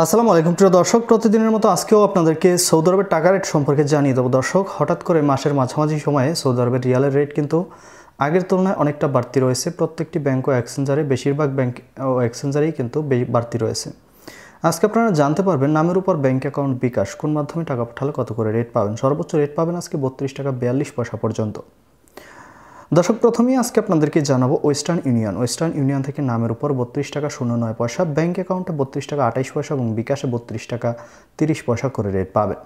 আসসালামু আলাইকুম প্রিয় দর্শক, প্রতিদিনের মতো আজকেও আপনাদেরকে সৌদি আরবের টাকা রেট সম্পর্কে জানিয়ে দেবো। দর্শক, হঠাৎ করে মাসের মাঝামাঝি সময়ে সৌদি আরবের রিয়ালের রেট কিন্তু আগের তুলনায় অনেকটা বাড়তি রয়েছে। প্রত্যেকটি ব্যাংক ও এক্সচেঞ্জারে, বেশিরভাগ ব্যাংক ও এক্সচেঞ্জারেই কিন্তু বাড়তি রয়েছে। আজকে আপনারা জানতে পারবেন নামের উপর ব্যাংক অ্যাকাউন্ট বিকাশ কোন মাধ্যমে টাকা পাঠালে কত করে রেট পাবেন। সর্বোচ্চ রেট পাবেন আজকে 32 টাকা 42 পয়সা পর্যন্ত। দর্শক, প্রথমেই আজকে আপনাদেরকে জানাবো ওয়েস্টার্ন ইউনিয়ন থেকে নামের উপর 32 টাকা 09 পয়সা, ব্যাংক অ্যাকাউন্টে 32 টাকা 28 পয়সা এবং বিকাশে 32 টাকা 30 পয়সা করে রেট পাবেন।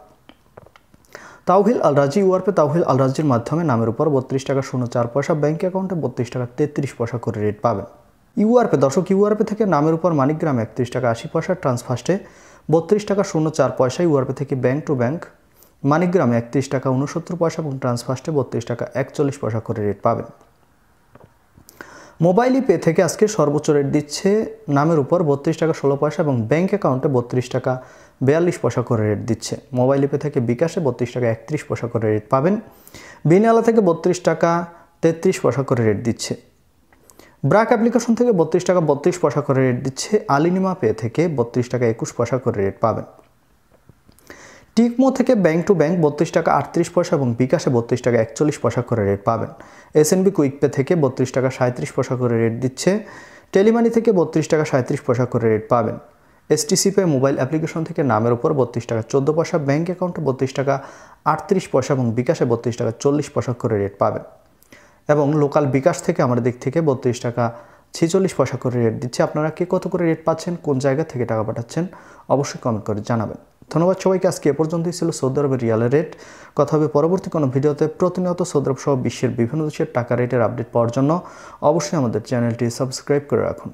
তাওহিল আল রাজি ইউআরপে তাওহিল আল রাজির মাধ্যমে নামের উপর 32 টাকা 04 পয়সা, ব্যাংক অ্যাকাউন্টে 32 টাকা 33 পয়সা করে রেট পাবেন। ইউআরপে থেকে নামের উপর মানিকগ্রাম 31 টাকা 80 পয়সা, ট্রান্সফার্স্টে 32 টাকা 04 পয়সা, ইউআরপে থেকে ব্যাংক টু ব্যাংক মানিকগ্রামে 31 টাকা 69 পয়সা এবং ট্রান্সফার্স্টে 32 টাকা 41 পয়সা করে রেট পাবেন। মোবাইল পে থেকে আজকে সর্বোচ্চ রেট দিচ্ছে নামের উপর 32 টাকা 16 পয়সা এবং ব্যাংক অ্যাকাউন্টে 32 টাকা 42 পয়সা করে রেট দিচ্ছে। মোবাইল পে থেকে বিকাশে 32 টাকা 31 পয়সা করে রেট পাবেন। বিনিয়ালা থেকে 32 টাকা 33 পয়সা করে রেট দিচ্ছে। ব্রাক অ্যাপ্লিকেশন থেকে 32 টাকা 32 পয়সা করে রেট দিচ্ছে। আলিনিমা পে থেকে 32 টাকা 21 পয়সা করে রেট পাবেন। টিকমো থেকে ব্যাংক টু ব্যাংক 32 টাকা 38 পয়সা এবং বিকাশে 32 টাকা 41 পয়সা করে রেট পাবেন। এসএনবি কুইক পে থেকে 32 টাকা 37 পয়সা করে রেট দিচ্ছে। টেলিমানি থেকে 32 টাকা 37 পয়সা করে রেট পাবেন। এসটিসি পে মোবাইল অ্যাপ্লিকেশন থেকে নামের উপর 32 টাকা 14 পয়সা, ব্যাংক অ্যাকাউন্টে 32 টাকা 38 পয়সা এবং বিকাশে 32 টাকা 40 পয়সা করে রেট পাবেন। এবং লোকাল বিকাশ থেকে আমাদের দিক থেকে 32 টাকা 46 পয়সা করে রেট দিচ্ছে। আপনারা কে কত করে রেট পাচ্ছেন, কোন জায়গা থেকে টাকা পাঠাচ্ছেন, অবশ্যই কমেন্ট করে জানাবেন। ধন্যবাদ সবাইকে। আজকে এ পর্যন্তই ছিল সৌদি আরবের রিয়ালের রেট। কথা হবে পরবর্তী কোনো ভিডিওতে। প্রতিনিয়ত সৌদি আরব সহ বিশ্বের বিভিন্ন দেশের টাকা রেটের আপডেট পাওয়ার জন্য অবশ্যই আমাদের চ্যানেলটি সাবস্ক্রাইব করে রাখুন।